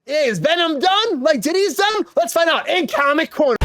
Is Venom done? Like Diddy's done? Let's find out in Comic Corner.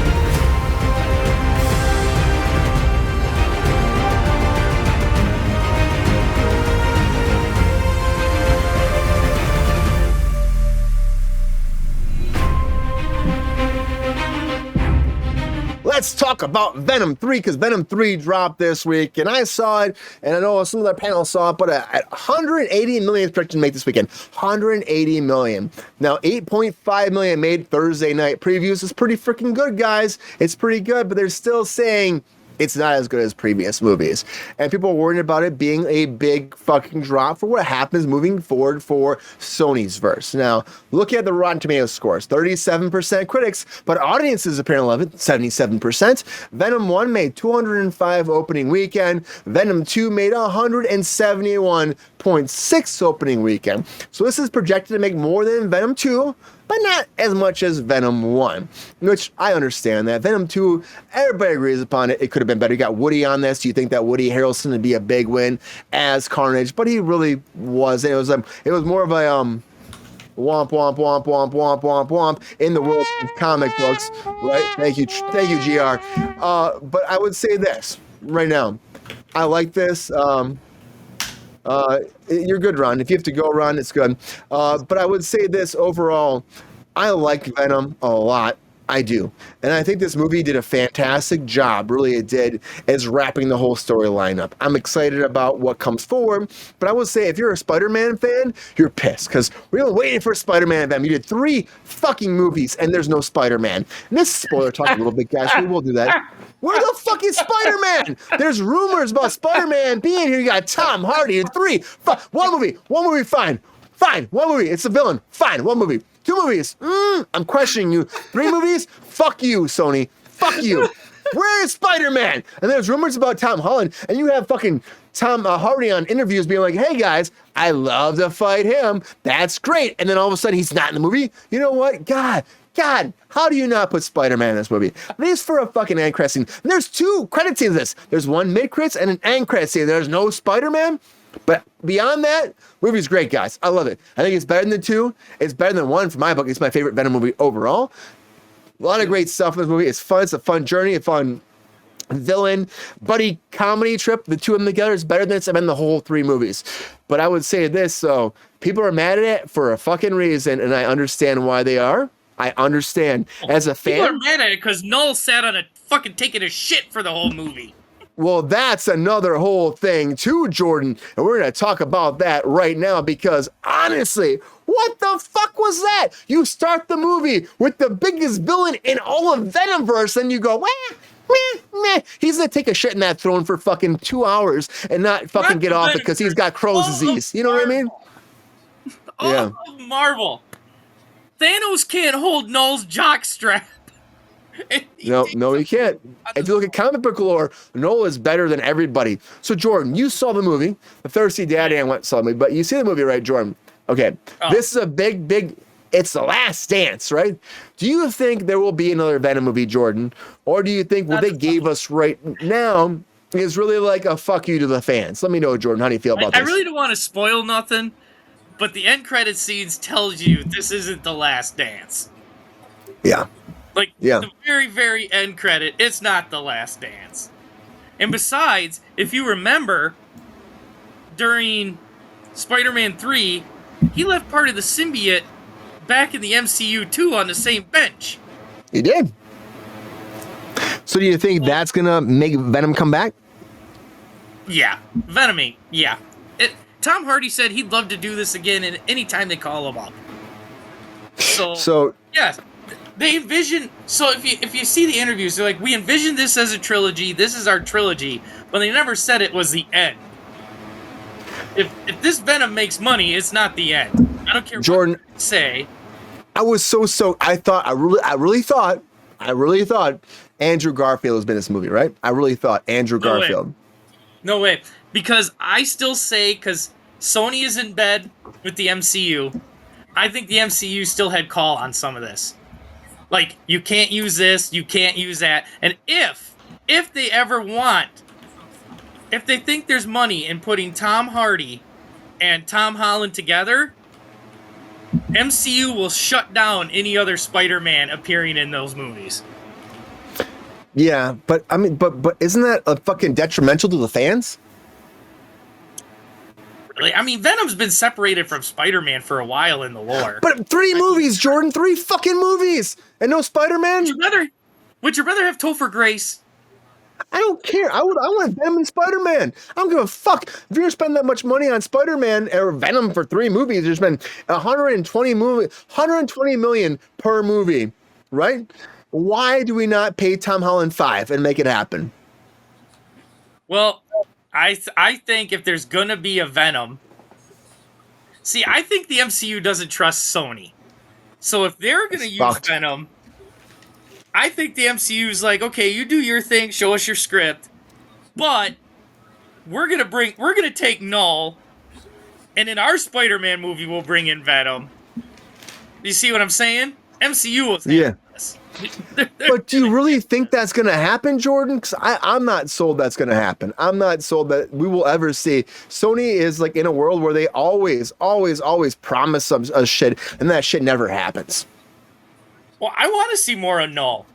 Let's talk about Venom 3, because Venom 3 dropped this week, and I saw it, and I know some of the panel saw it, but at 180 million expected to make this weekend. 180 million. Now, 8.5 million made Thursday night previews. It's pretty freaking good, guys. It's pretty good, but they're still saying it's not as good as previous movies. And people are worried about it being a big fucking drop for what happens moving forward for Sony's verse. Now, look at the Rotten Tomatoes scores. 37% critics, but audiences apparently love it, 77%. Venom 1 made 205 opening weekend. Venom 2 made 171.6 opening weekend. So this is projected to make more than Venom 2, but not as much as Venom 1, which I understand that. Venom 2, everybody agrees upon it. It could have been better. You got Woody on this. Do you think that Woody Harrelson would be a big win as Carnage? But he really wasn't. It was more of a womp, womp, womp, womp, womp, womp, womp in the world of comic books, right? Thank you, GR. But I would say this right now. I like this. You're good, Ron. If you have to go, Ron, it's good. But I would say this overall, I like Venom a lot. I do. And I think this movie did a fantastic job, really it did, as wrapping the whole storyline up. I'm excited about what comes forward, but I would say if you're a Spider-Man fan, you're pissed, because we've been waiting for Spider-Man Venom. You did 3 fucking movies, and there's no Spider-Man. And this is spoiler talk a little bit, guys. We will do that. Where the fuck is Spider-Man? There's rumors about Spider-Man being here. You got Tom Hardy in 3. One movie, fine. Fine, one movie. It's a villain. Fine, one movie. 2 movies. I'm questioning you. 3 movies? Fuck you, Sony. Fuck you. Where is Spider-Man? And there's rumors about Tom Holland, and you have fucking Tom Hardy on interviews being like, hey guys, I love to fight him. That's great. And then all of a sudden he's not in the movie. You know what? God, how do you not put Spider-Man in this movie? At least for a fucking end credit scene. And there's 2 credit scenes in this. There's one mid-credits and an end credit scene. There's no Spider-Man. But beyond that, movie's great, guys. I love it. I think it's better than 2. It's better than 1 for my book. It's my favorite Venom movie overall. A lot of great stuff in this movie. It's fun. It's a fun journey. A fun villain, buddy comedy trip. The 2 of them together is better than it's been the whole 3 movies. But I would say this, so people are mad at it for a fucking reason, and I understand why they are. I understand. As a fan... People are mad at it because Noel sat on a fucking taking a shit for the whole movie. Well, that's another whole thing too, Jordan. And we're going to talk about that right now because honestly, what the fuck was that? You start the movie with the biggest villain in all of Venomverse and you go, meh. He's going to take a shit in that throne for fucking 2 hours and not fucking get off it because he's got Crohn's disease. You know what I mean? All of Marvel. Thanos can't hold Noel's jockstrap. No, he can't. If you look at comic book lore, Noel is better than everybody. So, Jordan, you saw the movie. The Thirsty Daddy and went saw the movie, but you see the movie, right, Jordan? Okay. This is a big, it's the last dance, right? Do you think there will be another Venom movie, Jordan? Or do you think what they gave us right now is really like a fuck you to the fans? Let me know, Jordan. How do you feel about this? I really don't want to spoil nothing, but the end credit scenes tells you this isn't the last dance. Yeah. The very, very end credit, it's not the last dance. And besides, if you remember, during Spider-Man 3, he left part of the symbiote back in the MCU too on the same bench. He did. So do you think that's going to make Venom come back? Yeah. Venom, yeah. Tom Hardy said he'd love to do this again anytime they call him up. So yes. They envision, so if you see the interviews, they're like, we envisioned this as a trilogy, this is our trilogy, but they never said it was the end. If this Venom makes money, it's not the end. I don't care Jordan, what you say. I was I really thought Andrew Garfield has been in this movie, right? I really thought Andrew Garfield. No way. Because I still say, because Sony is in bed with the MCU, I think the MCU still had call on some of this. Like, you can't use this, you can't use that. And if they ever want, if they think there's money in putting Tom Hardy and Tom Holland together, MCU will shut down any other Spider-Man appearing in those movies. Yeah, but I mean, but isn't that a fucking detrimental to the fans? Really? I mean, Venom's been separated from Spider-Man for a while in the lore. But 3 movies, Jordan, 3 fucking movies, and no Spider-Man. Would you rather have Topher Grace? I don't care. I want Venom and Spider-Man. I don't give a fuck. If you're gonna spend that much money on Spider-Man or Venom for 3 movies, you're spending 120 million per movie, right? Why do we not pay Tom Holland 5 and make it happen? Well, I think if there's gonna be a Venom, see, I think the MCU doesn't trust Sony. So if they're gonna use Venom, I think the MCU's like, okay, you do your thing, show us your script, but we're gonna take Null, and in our Spider-Man movie we'll bring in Venom. You see what I'm saying? MCU will say this. But do you really think that's going to happen, Jordan? Because I'm not sold that's going to happen. I'm not sold that we will ever see. Sony is like in a world where they always promise some shit, and that shit never happens. Well, I want to see more of Null.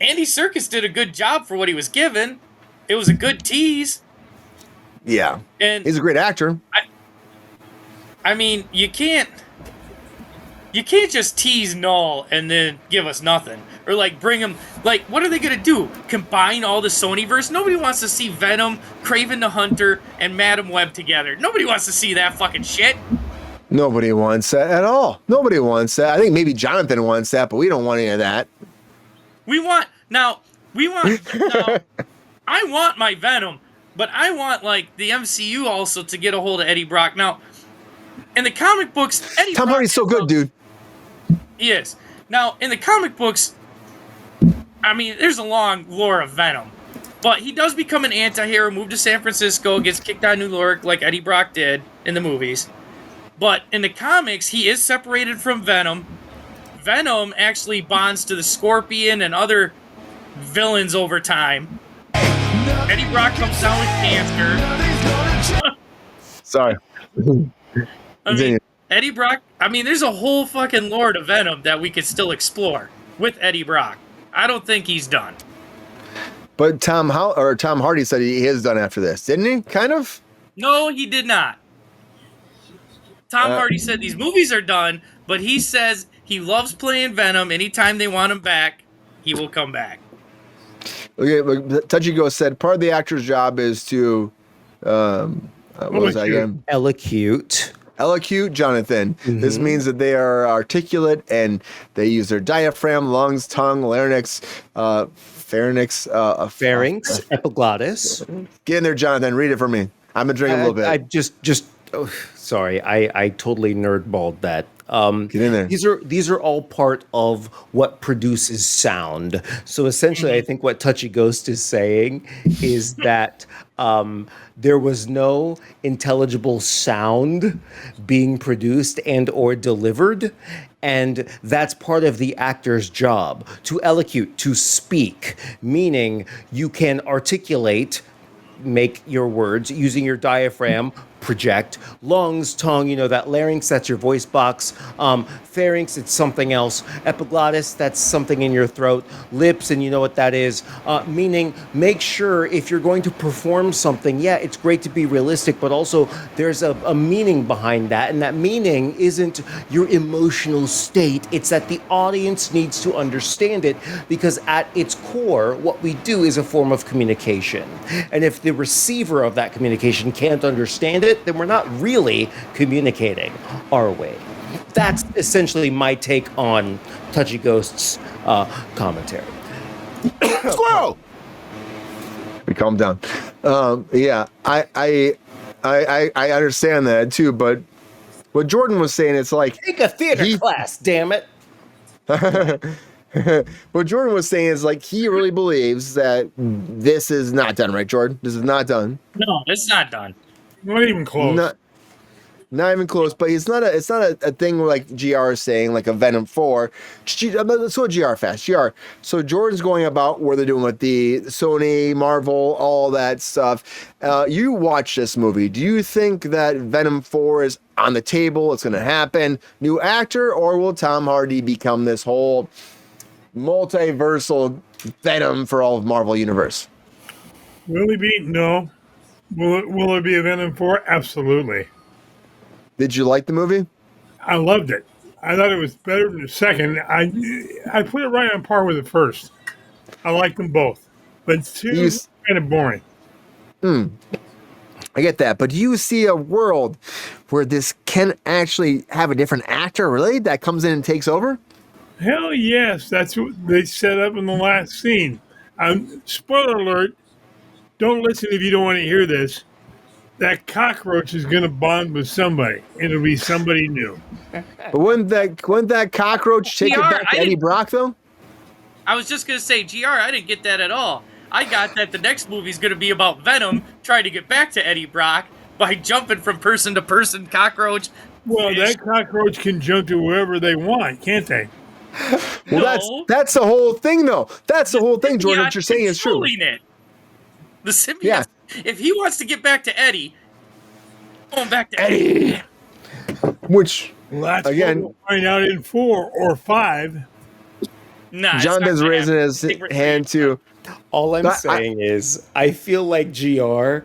Andy Serkis did a good job for what he was given. It was a good tease. Yeah, and he's a great actor. I mean, you can't just tease Null and then give us nothing. Or, like, bring him... Like, what are they going to do? Combine all the Sonyverse? Nobody wants to see Venom, Kraven the Hunter, and Madam Web together. Nobody wants to see that fucking shit. Nobody wants that at all. Nobody wants that. I think maybe Jonathan wants that, but we don't want any of that. Now, I want my Venom, but I want, like, the MCU also to get a hold of Eddie Brock. Now, in the comic books, Tom Hardy's so good, dude. He is. Now, in the comic books, I mean, there's a long lore of Venom. But he does become an anti-hero, move to San Francisco, gets kicked out of New York like Eddie Brock did in the movies. But in the comics, he is separated from Venom. Venom actually bonds to the Scorpion and other villains over time. Eddie Brock comes down with cancer. Sorry. I mean, Eddie Brock, I mean, there's a whole fucking lore to Venom that we could still explore with Eddie Brock. I don't think he's done. But Tom Hardy said he is done after this, didn't he? Kind of? No, he did not. Tom Hardy said these movies are done, but he says he loves playing Venom. Anytime they want him back, he will come back. Okay, but Touchy Ghost said part of the actor's job is to what was that again? Elocute, Jonathan. Mm-hmm. This means that they are articulate and they use their diaphragm, lungs, tongue, larynx, pharynx, epiglottis. Get in there, Jonathan. Read it for me. I'm gonna drink a little bit. Sorry, I totally nerdballed that. Get in there. These are all part of what produces sound. So essentially, I think what Touchy Ghost is saying is that there was no intelligible sound being produced and or delivered, and that's part of the actor's job, to elocute, to speak, meaning you can articulate, make your words using your diaphragm, project, lungs, tongue, that larynx, that's your voice box, pharynx, it's something else, epiglottis, that's something in your throat, lips, and you know what that is, meaning make sure if you're going to perform something, it's great to be realistic, but also there's a meaning behind that, and that meaning isn't your emotional state, it's that the audience needs to understand it, because at its core, what we do is a form of communication, and if the receiver of that communication can't understand it, then we're not really communicating, are we? That's essentially my take on Touchy Ghost's commentary. Squirrel! We calm down. I understand that too, but what Jordan was saying, it's like take a theater class, damn it. What Jordan was saying is like he really believes that this is not done, right, Jordan? This is not done. No, it's not done. Not even close. Not even close, but it's not a thing like GR is saying, like a Venom 4. Let's go GR fast. GR. So Jordan's going about where they're doing with the Sony, Marvel, all that stuff. You watch this movie. Do you think that Venom 4 is on the table? It's going to happen? New actor, or will Tom Hardy become this whole multiversal Venom for all of Marvel Universe? Will he be? No. Will it be a Venom 4? Absolutely. Did you like the movie? I loved it. I thought it was better than the second. I put it right on par with the first. I like them both, but two kind of boring. I get that, but do you see a world where this can actually have a different actor, really, that comes in and takes over? Hell yes, that's what they set up in the last scene. Spoiler alert! Don't listen if you don't want to hear this. That cockroach is going to bond with somebody. It'll be somebody new. But wouldn't that cockroach take it back to Eddie Brock, though? I was just going to say, GR, I didn't get that at all. I got that the next movie is going to be about Venom trying to get back to Eddie Brock by jumping from person to person, cockroach. Well, that cockroach can jump to wherever they want, can't they? Well, that's the whole thing, though. That's the whole thing, Jordan. What you're saying is true. The symbiote, if he wants to get back to Eddie, going back to Eddie. Which, that's again, we'll find out in 4 or 5. Nah, Jonathan's raising his hand too. All I'm saying is, I feel like GR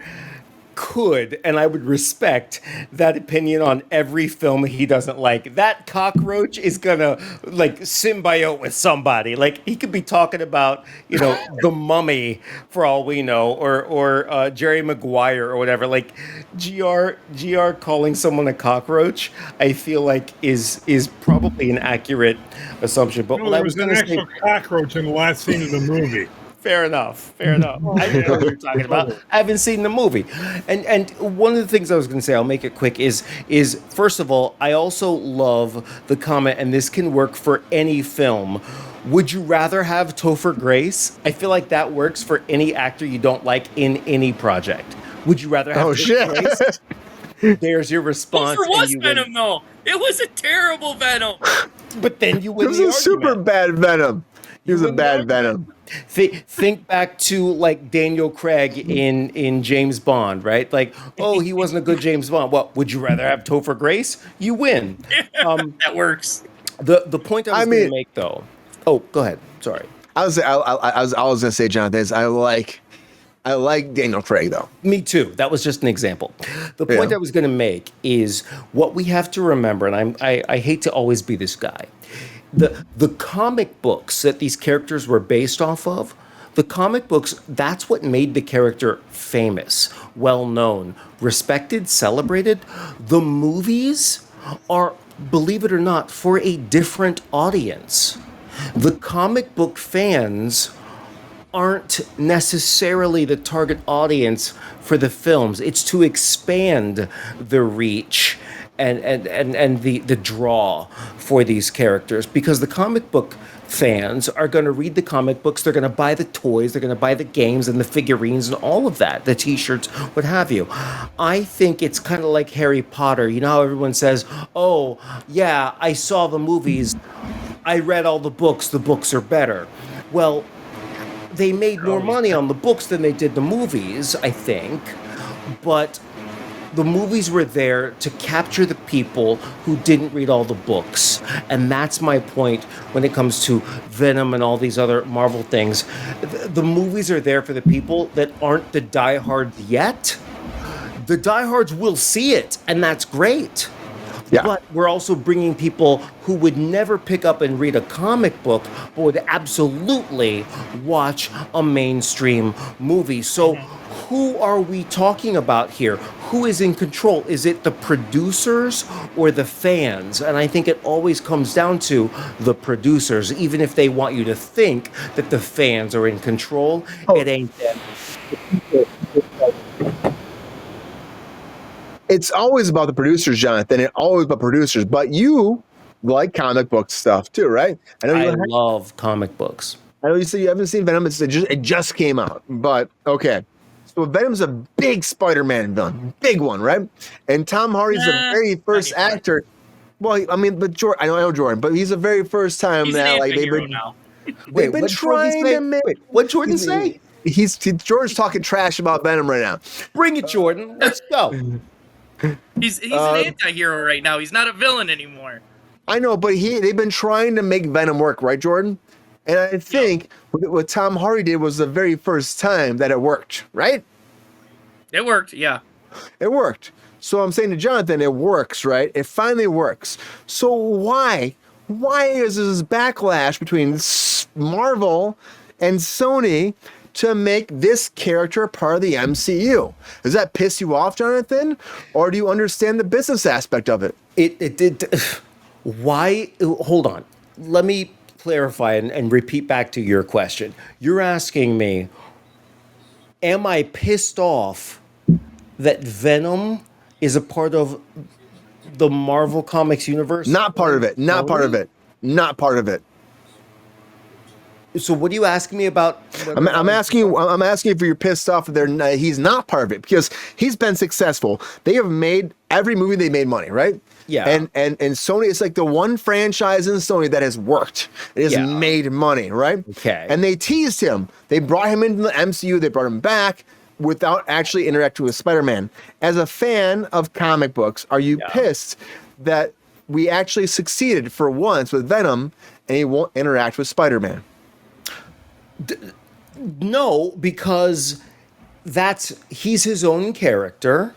could, and I would respect that opinion on every film he doesn't like. That cockroach is gonna like symbiote with somebody. Like he could be talking about, the Mummy for all we know, or Jerry Maguire or whatever. Like GR calling someone a cockroach, I feel like is probably an accurate assumption. But there was an actual cockroach in the last scene of the movie. Fair enough. I know what you're talking about. I haven't seen the movie. And one of the things I was going to say, I'll make it quick, is first of all, I also love the comment, and this can work for any film. Would you rather have Topher Grace? I feel like that works for any actor you don't like in any project. Would you rather have Topher Grace? There's your response. Topher was Venom, though. It was a terrible Venom. But then you win. It was a super bad Venom. He was a bad Venom. Think back to like Daniel Craig in James Bond, right? Like, oh, he wasn't a good James Bond. Well, would you rather have Topher Grace? You win. That works. The point I was going to make, though. Oh, go ahead. Sorry. I was going to say, Jonathan, is I like Daniel Craig, though. Me too. That was just an example. The point I was going to make is what we have to remember, and I hate to always be this guy. The comic books that these characters were based off of, the comic books, that's what made the character famous, well-known, respected, celebrated. The movies are, believe it or not, for a different audience. The comic book fans aren't necessarily the target audience for the films. It's to expand the reach and the draw for these characters, because the comic book fans are going to read the comic books, they're going to buy the toys, they're going to buy the games and the figurines and all of that, the t-shirts, what have you. I think it's kind of like Harry Potter. You know how everyone says, oh, yeah, I saw the movies, I read all the books are better. Well, they made more money on the books than they did the movies, I think, but the movies were there to capture the people who didn't read all the books. And that's my point when it comes to Venom and all these other Marvel things. The movies are there for the people that aren't the diehards yet. The diehards will see it, and that's great. Yeah. But we're also bringing people who would never pick up and read a comic book, but would absolutely watch a mainstream movie. So who are we talking about here? Who is in control? Is it the producers or the fans? And I think it always comes down to the producers, even if they want you to think that the fans are in control. It ain't them. It's always about the producers, Jonathan. It's always about producers. But you like comic book stuff too, right? I love comic books. I know you said you haven't seen Venom. It just came out. But okay. So Venom's a big Spider-Man villain, big one, right? And Tom Hardy's the very first actor. Well, I mean, but Jordan, I know Jordan, but he's the very first time He's that an like anti-hero now. they've been trying to make. Wait, what Jordan say? Jordan's talking trash about Venom right now. Bring it, Jordan. Let's go. He's an anti-hero right now. He's not a villain anymore. I know, but they've been trying to make Venom work, right, Jordan? And I think what Tom Hardy did was the very first time that it worked, right? It worked, yeah. It worked. So I'm saying to Jonathan, it works, right? It finally works. So why is this backlash between Marvel and Sony to make this character part of the MCU? Does that piss you off, Jonathan? Or do you understand the business aspect of it? It did. Why? Hold on. Let me clarify and repeat back to your question. You're asking me, am I pissed off that Venom is a part of the Marvel Comics universe? Not part of it. Not part of it. Not part of it. So what are you asking me about? I'm asking you if you're pissed off that he's not part of it, because he's been successful. They have made every movie, they made money, right? Yeah. And Sony, it's like the one franchise in Sony that has worked. It has made money, right? Okay. And they teased him. They brought him into the MCU. They brought him back without actually interacting with Spider-Man. As a fan of comic books, are you pissed that we actually succeeded for once with Venom and he won't interact with Spider-Man? No, because he's his own character.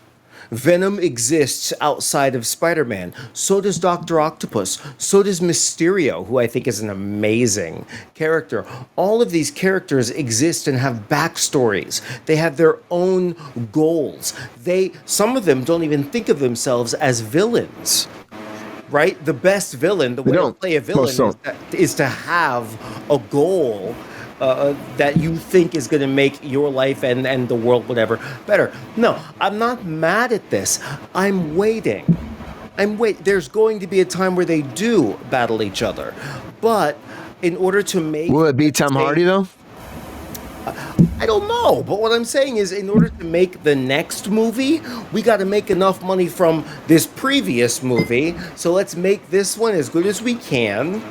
Venom exists outside of Spider-Man. So does Dr. Octopus. So does Mysterio, who I think is an amazing character. All of these characters exist and have backstories. They have their own goals. Some of them don't even think of themselves as villains. Right? The best villain, the way to play a villain is to have a goal that you think is going to make your life and the world, whatever, better. No, I'm not mad at this. I'm waiting. There's going to be a time where they do battle each other. But in order to make... Will it be Tom Hardy, though? I don't know, but what I'm saying is, in order to make the next movie, we got to make enough money from this previous movie. So let's make this one as good as we can,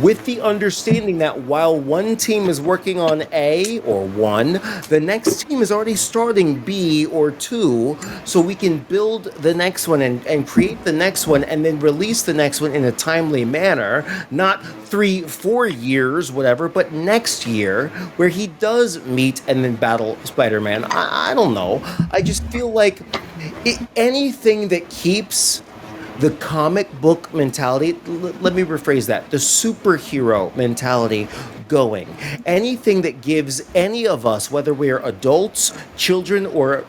with the understanding that while one team is working on A or 1, the next team is already starting B or 2, so we can build the next one and create the next one and then release the next one in a timely manner, not 3-4 years, whatever, but next year, where he does meet and then battle Spider-Man. I don't know. I just feel like anything that keeps the comic book mentality, let me rephrase that, the superhero mentality going. Anything that gives any of us, whether we're adults, children, or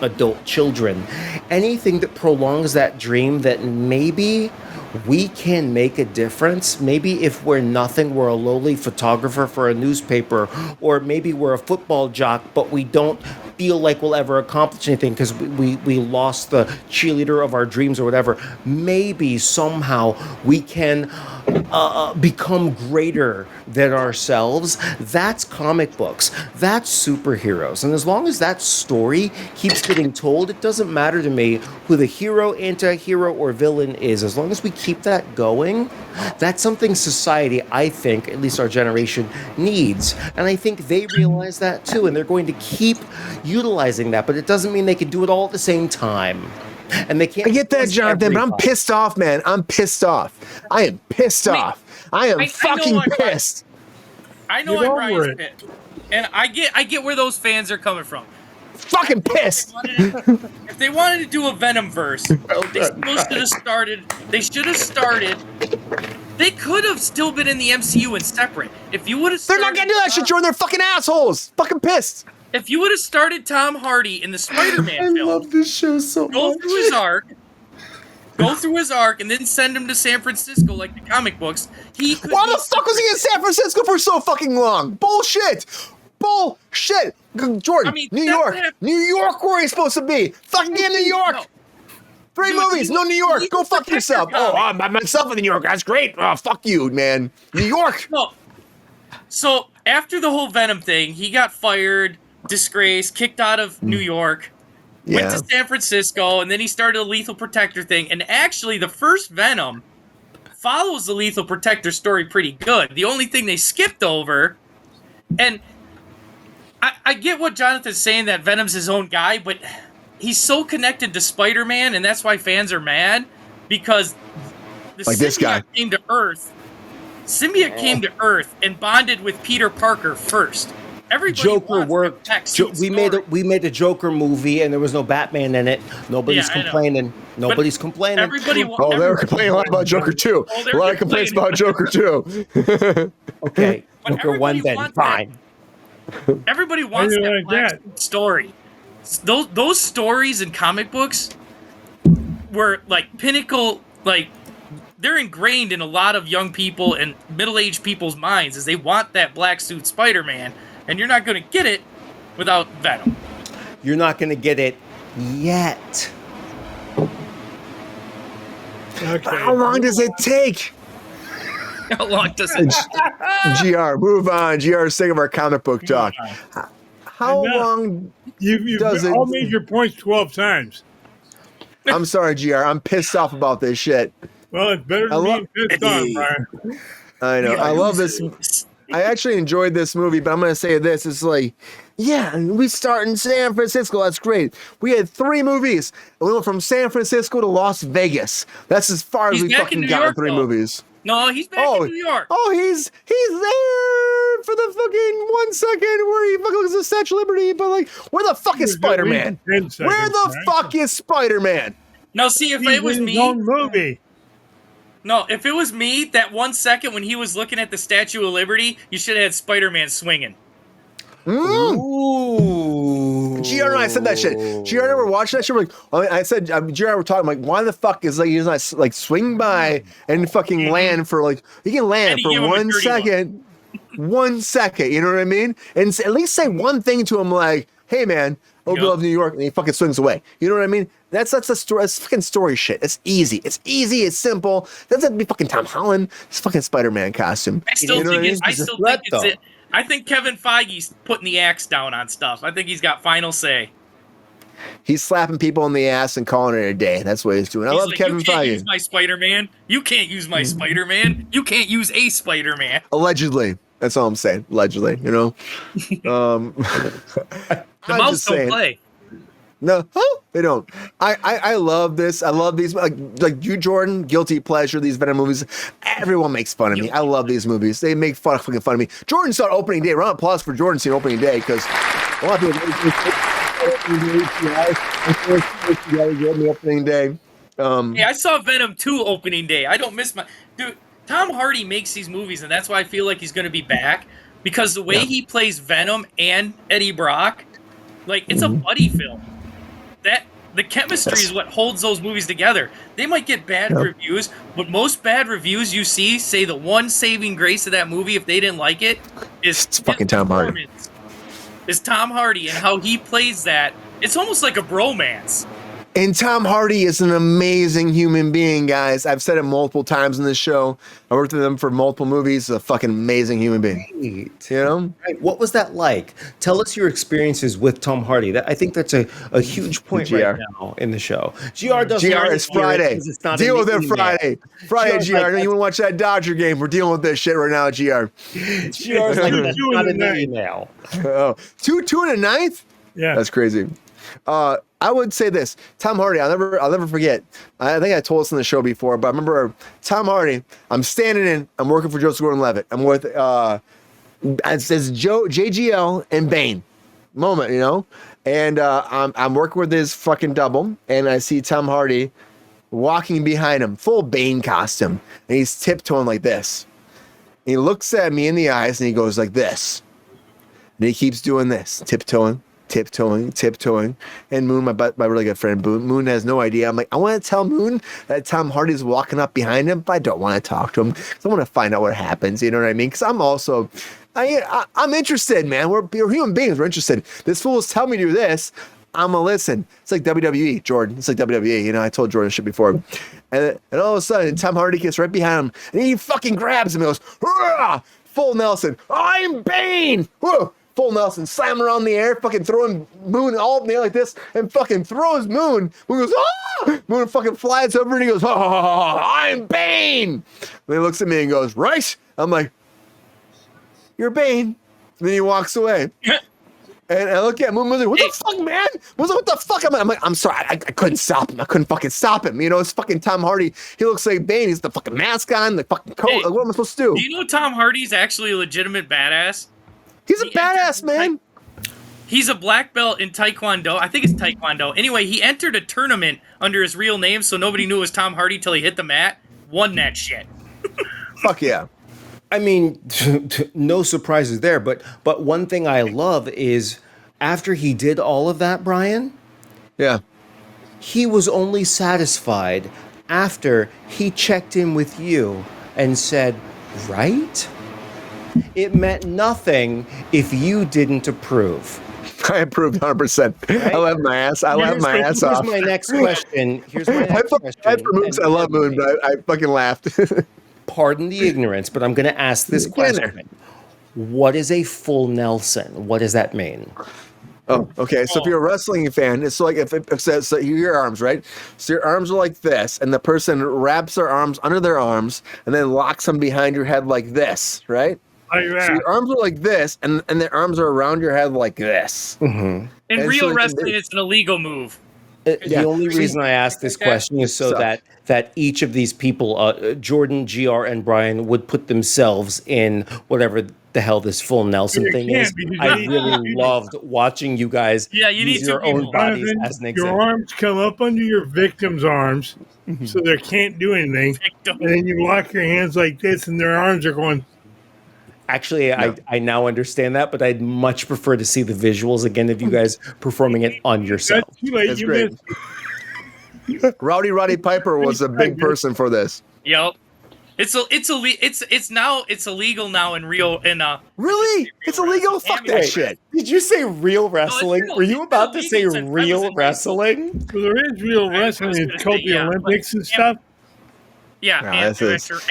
adult children, anything that prolongs that dream that maybe we can make a difference. Maybe if we're nothing, we're a lowly photographer for a newspaper, or maybe we're a football jock, but we don't feel like we'll ever accomplish anything because we lost the cheerleader of our dreams or whatever. Maybe somehow we can become greater than ourselves. That's comic books. That's superheroes. And as long as that story keeps getting told, it doesn't matter to me who the hero, anti-hero, or villain is. As long as we keep that going, that's something society, I think, at least our generation, needs. And I think they realize that too, and they're going to keep utilizing that, but it doesn't mean they can do it all at the same time. And they can't. I get that, Jonathan, but I'm pissed off, man. I'm pissed off. I am pissed off. I am fucking pissed. I know I'm Brian's pissed. And I get where those fans are coming from. Fucking pissed. If they wanted to do a Venom verse, they should have started. They could have still been in the MCU and separate. If you would have, they're not gonna do that shit, Jordan. They're fucking assholes. Fucking pissed. If you would have started Tom Hardy in the Spider-Man film, I love this show so much. Go through his arc, and then send him to San Francisco like the comic books. Why the fuck was he in San Francisco for so fucking long? Bullshit. Jordan, I mean, New York, where he's supposed to be. Fucking in New York. No. 3 movies, no New York. Go fuck yourself. Oh, I'm by myself in New York. That's great. Oh, fuck you, man. New York. No. So after the whole Venom thing, he got fired. disgrace, kicked out of New York, went Yeah. to San Francisco, and then he started a Lethal Protector thing. And actually, the first Venom follows the Lethal Protector story pretty good. The only thing they skipped over, and I get what Jonathan's saying, that Venom's his own guy, but he's so connected to Spider-Man, and that's why fans are mad, because the Like this guy came to Earth. Symbiote came to Earth and bonded with Peter Parker first. Everybody Joker worked. We made a Joker movie, and there was no Batman in it. Nobody's complaining. Nobody's complaining. Everybody. They were complaining a lot about Joker too. A lot of complaints about Joker too. Okay, Joker won then. Fine. Everybody wants that black story. Those stories in comic books were like pinnacle, like they're ingrained in a lot of young people and middle-aged people's minds, as they want that black suit Spider-Man, and you're not going to get it without Venom. You're not going to get it yet. Okay. How long does it take? How long does it? GR, move on. GR, sick of our comic book talk. How long You've does it? all made your points 12 times. I'm sorry, GR. I'm pissed off about this shit. Well, it's better than being pissed off, Brian. I know. I love this. I actually enjoyed this movie, but I'm going to say this. It's like, yeah, we start in San Francisco. That's great. We had 3 movies. And we went from San Francisco to Las Vegas. That's as far as we fucking got in 3 movies. No, he's back in New York. Oh, he's there for the fucking 1 second where he fucking looks at the Statue of Liberty. But like, where the fuck is Spider-Man? Where the fuck is Spider-Man? No, see, if it was me, movie. No, if it was me, that 1 second when he was looking at the Statue of Liberty, you should have had Spider-Man swinging. Ooh. GR and I said that shit. GR and I were watching that shit. We're like, I said, GR and I were talking, like, why the fuck is like he's not like swing by and fucking land for like, he can land for 1 second. 1 second, you know what I mean? And at least say one thing to him like, hey man, hope you love New York, and he fucking swings away. You know what I mean? That's a story. That's fucking story shit. It's easy. It's easy. It's simple. Doesn't have to be fucking Tom Holland. It's fucking Spider-Man costume. I still think it's it. I think Kevin Feige's putting the axe down on stuff. I think he's got final say. He's slapping people in the ass and calling it a day. That's what he's doing. I love Kevin Feige. You can't use my Spider-Man. You can't use my Spider-Man. You can't use a Spider-Man. Allegedly. That's all I'm saying. Allegedly, you know? The mouse don't play. No, they don't. I love this. I love these. Like you, Jordan, guilty pleasure. These Venom movies. Everyone makes fun of me. I love these movies. They make fucking fun of me. Jordan saw opening day. Round of applause for Jordan seeing opening day because a lot of people. Opening day. Hey, I saw Venom 2 opening day. I don't miss my dude. Tom Hardy makes these movies, and that's why I feel like he's going to be back, because the way he plays Venom and Eddie Brock, like it's a buddy film. That the chemistry is what holds those movies together. They might get bad reviews, but most bad reviews you see say the one saving grace of that movie, if they didn't like it, is it's fucking Tom Hardy. Is Tom Hardy and how he plays that. It's almost like a bromance. And Tom Hardy is an amazing human being, guys. I've said it multiple times in this show. I worked with him for multiple movies. He's a fucking amazing human being. Great. You know? Right. What was that like? Tell us your experiences with Tom Hardy. I think that's a huge point right now in the show. GR is Friday. Deal with it Friday. Friday, GR. I know you want to watch that Dodger game. We're dealing with this shit right now, GR. GR's like, that's not in the email. Oh, 2 and a 9th? Yeah. That's crazy. I would say this, Tom Hardy. I'll never forget. I think I told this on the show before, but I remember Tom Hardy. I'm standing in. I'm working for Joseph Gordon-Levitt. I'm with it says JGL and Bane. Moment, you know, and I'm working with his fucking double, and I see Tom Hardy walking behind him, full Bane costume, and he's tiptoeing like this. He looks at me in the eyes, and he goes like this, and he keeps doing this, tiptoeing. And Moon, my really good friend, Moon has no idea. I'm like, I want to tell Moon that Tom Hardy's walking up behind him, but I don't want to talk to him because I want to find out what happens. You know what I mean? Because I'm also, I'm interested, man. We're human beings. We're interested. This fool's telling me to do this. I'm gonna listen. It's like WWE, Jordan. It's like WWE. You know, I told Jordan shit before. And all of a sudden, Tom Hardy gets right behind him, and he fucking grabs him and goes, "Hurrah!" Full Nelson. I'm Bane. Whoa. full Nelson, slam around the air, fucking throwing Moon all up in the air like this, and fucking throws Moon. Moon goes, ah! Moon fucking flies over and he goes, oh, I'm Bane. And he looks at me and goes, right? I'm like, you're Bane. And then he walks away. And I look at Moon, Moon's like, what the fuck, man? Moon's like, what the fuck? I'm like, I'm sorry, I couldn't stop him. I couldn't fucking stop him. You know, it's fucking Tom Hardy. He looks like Bane. He's the fucking mask on, the fucking coat. Like, what am I supposed to do? Do you know Tom Hardy's actually a legitimate badass? He's a badass, man. He's a black belt in Taekwondo. I think it's Taekwondo. Anyway, he entered a tournament under his real name, so nobody knew it was Tom Hardy till he hit the mat. Won that shit. Fuck yeah. I mean, no surprises there, but one thing I love is after he did all of that, Brian, yeah, he was only satisfied after he checked in with you and said, right? It meant nothing if you didn't approve. I approved 100%. Right? I love my ass. I love my ass off. Here's my next question. I love Moon, but I fucking laughed. Pardon the ignorance, but I'm going to ask this question. What is a full Nelson? What does that mean? Oh, okay. So if you're a wrestling fan, it's like if it says so your arms, right? So your arms are like this, and the person wraps their arms under their arms and then locks them behind your head like this, right? Like that. So your arms are like this, and their arms are around your head like this. Mm-hmm. In real wrestling, it's an illegal move. The only reason I ask this question is so that each of these people, Jordan, GR, and Brian, would put themselves in whatever the hell this full Nelson thing is. I really loved watching you guys use your own bodies as an example. Your arms come up under your victim's arms, so they can't do anything. And then you lock your hands like this, and their arms are going... Actually, no. I now understand that, but I'd much prefer to see the visuals again of you guys performing it on yourself. That's too late. That's great. Roddy Piper was a big person for this. Yep. It's illegal now in real Really? It's illegal? Fuck that shit. Did you say real wrestling? No, Were you about to say real wrestling? Well, there is real wrestling. It's called the Olympics and stuff. Yeah,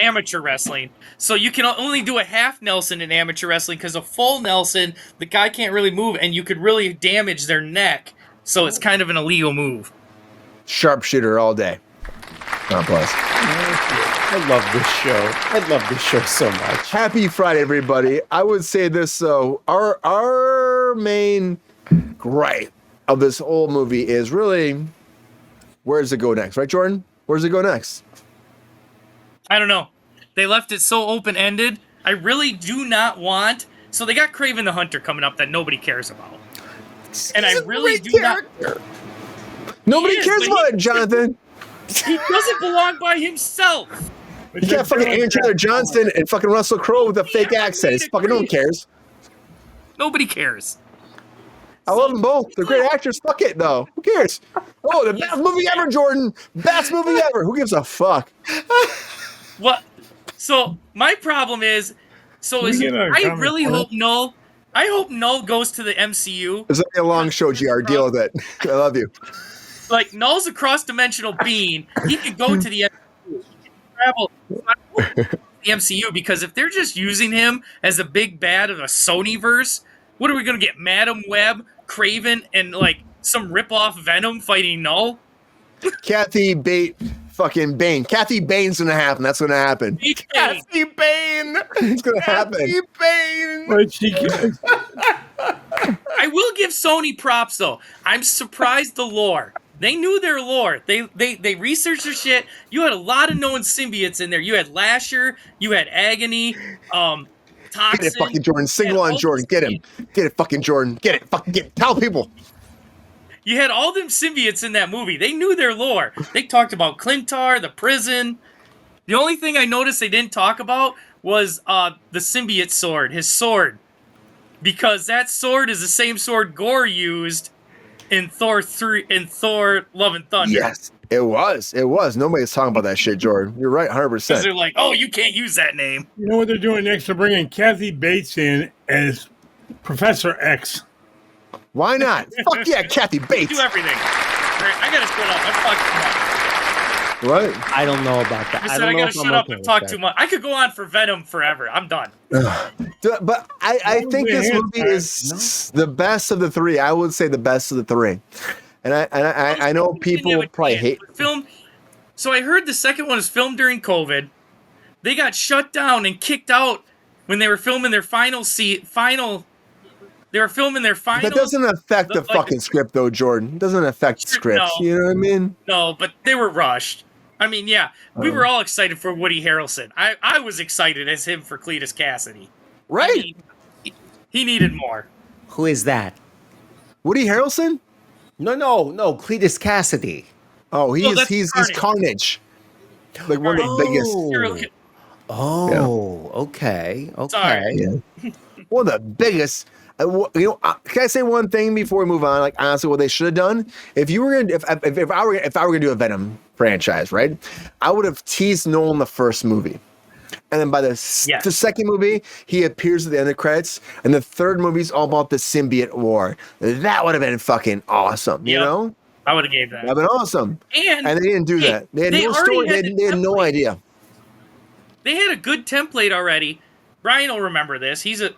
amateur wrestling. So you can only do a half Nelson in amateur wrestling because a full Nelson, the guy can't really move, and you could really damage their neck. So it's kind of an illegal move. Sharpshooter all day. God bless. I love this show. I love this show so much. Happy Friday, everybody. I would say this, though. Our main gripe of this whole movie is really, where does it go next? Right, Jordan? Where does it go next? I don't know. They left it so open-ended. I really do not want... So they got Kraven the Hunter coming up that nobody cares about. And I really do not... Nobody cares about it, Jonathan. He doesn't belong by himself. You got fucking Aaron Taylor Johnson and fucking Russell Crowe with a fake accent. It's fucking no one cares. Nobody cares. I love them both. They're great actors. Fuck it, though. Who cares? Oh, the best movie ever, Jordan. Best movie ever. Who gives a fuck? What? So my problem is, I really hope Null. I hope Null goes to the MCU. It's like a long show, GR. Deal with it. I love you. Like Null's a cross-dimensional being. He could go to the MCU. He can travel to the MCU because if they're just using him as a big bad of a Sony-verse, what are we gonna get? Madam Web, Kraven, and like some rip-off Venom fighting Null? Kathy Bane. Kathy Bane's gonna happen. That's gonna happen. Kathy Bane. It's gonna happen. Kathy Bane. I will give Sony props though. I'm surprised the lore. They knew their lore. They researched their shit. You had a lot of known symbiotes in there. You had Lasher. You had Agony. Toxin. Get it, fucking Jordan. Single on Jordan. Get him. Get it, fucking Jordan. Get it. Fucking get it. Tell people. You had all them symbiotes in that movie. They knew their lore. They talked about Clintar, the prison. The only thing I noticed they didn't talk about was the symbiote sword, his sword. Because that sword is the same sword Gore used in Thor Love and Thunder. Yes, it was. It was. Nobody's talking about that shit, Jordan. You're right, 100%. Because they're like, oh, you can't use that name. You know what they're doing next? They're bringing Kathy Bates in as Professor X. Why not? Fuck yeah, Kathy Bates. Do everything. All right, I gotta shut up. I'm talking too much. What? I don't know about that. I gotta shut up and talk too much. I could go on for Venom forever. I'm done. But I think this movie is the best of the three. I would say the best of the three. And I know people probably hate film. So I heard the second one was filmed during COVID. They got shut down and kicked out when they were filming their final. They were filming their final. That doesn't affect the fucking script, though, Jordan. It doesn't affect scripts. No, you know what I mean? No, but they were rushed. I mean, yeah, we were all excited for Woody Harrelson. I was excited as him for Cletus Cassidy. Right. I mean, he needed more. Who is that? Woody Harrelson? No, Cletus Cassidy. Oh, he's Carnage. Like one of the biggest. Okay. Sorry. Yeah. One of the biggest. Can I say one thing before we move on? Like honestly, what they should have done if I were gonna do a Venom franchise, right? I would have teased Nolan the first movie, and then by the second movie, he appears at the end of the credits, and the third movie's all about the symbiote war. That would have been fucking awesome, you know? I would have gave that. That'd been awesome. And they didn't do that. They had no story. They had no idea. They had a good template already. Brian will remember this. He's a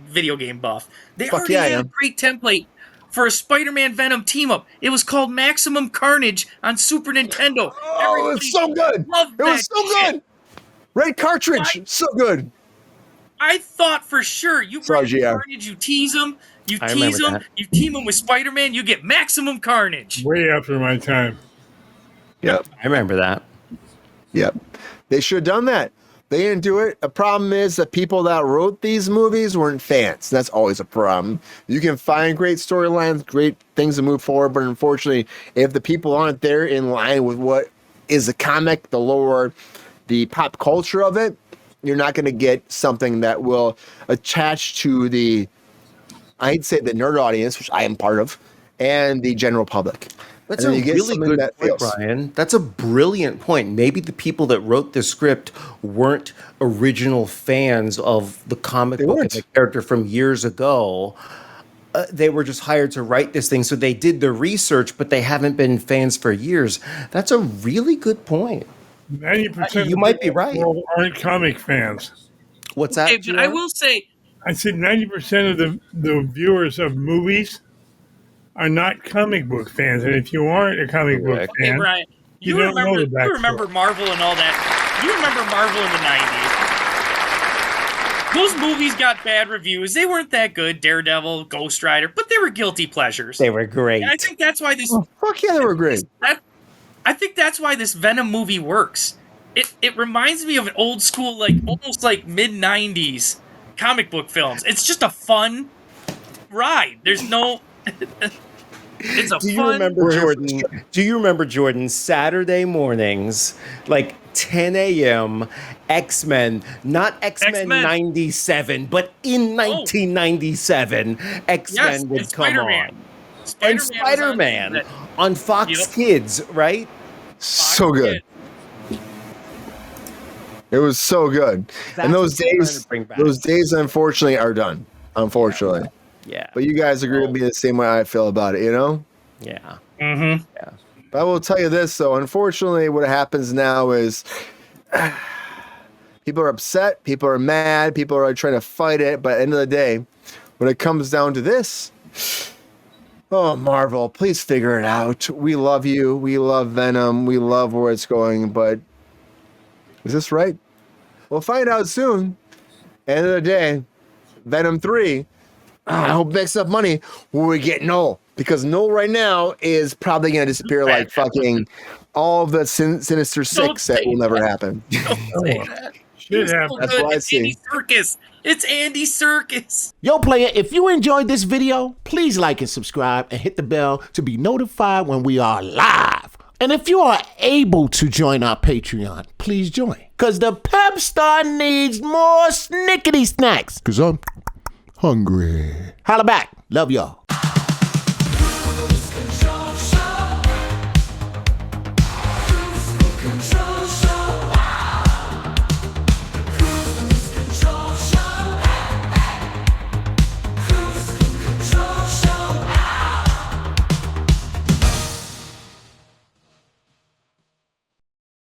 video game buff. They already had a great template for a Spider-Man Venom team up. It was called Maximum Carnage on Super Nintendo. Oh, it's so good. It was so good. Red cartridge, so good. I thought for sure you bring Carnage, you tease him, you team him with Spider-Man, you get Maximum Carnage. Way after my time. Yep. I remember that. Yep. They should have done that. They didn't do it. The problem is that people that wrote these movies weren't fans. That's always a problem. You can find great storylines, great things to move forward, but unfortunately, if the people aren't there in line with what is the comic, the lore, the pop culture of it, you're not going to get something that will attach to I'd say the nerd audience, which I am part of, and the general public. That's a really good point, Brian. That's a brilliant point. Maybe the people that wrote the script weren't original fans of the comic book and the character from years ago. They were just hired to write this thing, so they did the research, but they haven't been fans for years. That's a really good point. 90% you might be right. Aren't comic fans. What's that? Okay, but I will say, I said 90% of the viewers of movies are not comic book fans, and if you aren't a comic book fan, Brian, you remember Marvel and all that. You remember Marvel in the 90s. Those movies got bad reviews. They weren't that good. Daredevil, Ghost Rider, but they were guilty pleasures. They were great. And I think that's why this. Fuck yeah, they were great. I think that's why this Venom movie works. It reminds me of an old school, like almost like mid 90s comic book films. It's just a fun ride. There's no. It's a Do you remember, Jordan, Saturday mornings, like 10 a.m., X-Men, not X-Men 97, but in 1997, X-Men would come on. And Spider-Man on Fox Kids, right? So good. It was so good. And those days, unfortunately, are done. Unfortunately. Yeah. But you guys agree with me the same way I feel about it, you know? Yeah. Mm-hmm. Yeah. But I will tell you this, though. Unfortunately, what happens now is people are upset, people are mad, people are trying to fight it. But at the end of the day, when it comes down to this, oh, Marvel, please figure it out. We love you. We love Venom. We love where it's going. But is this right? We'll find out soon. End of the day, Venom 3. I hope it makes up money when we get Null. Because Null right now is probably going to disappear like fucking all of the Sinister Six. That will never happen. Don't say that. Should happen. That's what I see. Andy Serkis. It's Andy Serkis. Yo, player, if you enjoyed this video, please like and subscribe and hit the bell to be notified when we are live. And if you are able to join our Patreon, please join. Because the Pepestar needs more snickety snacks. Because I'm hungry. Holla back. Love y'all.